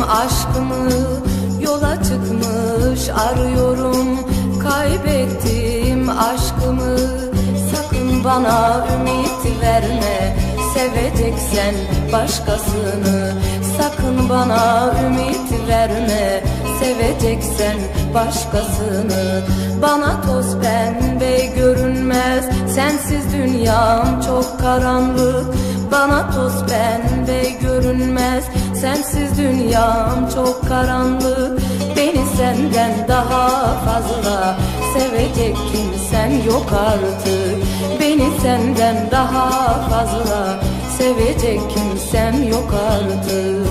aşkımı, yola çıkmış arıyorum. Kaybettim aşkımı, sakın bana ümit verme. Seveceksen başkasını, sakın bana ümit verme. Seveceksen başkasını. Bana toz pembe görünmez, sensiz dünyam çok karanlık. Bana toz pembe görünmez, sensiz dünyam çok karanlık. Beni senden daha fazla sevecek kimsen yok artık. Beni senden daha fazla sevecek kimsem yok artık.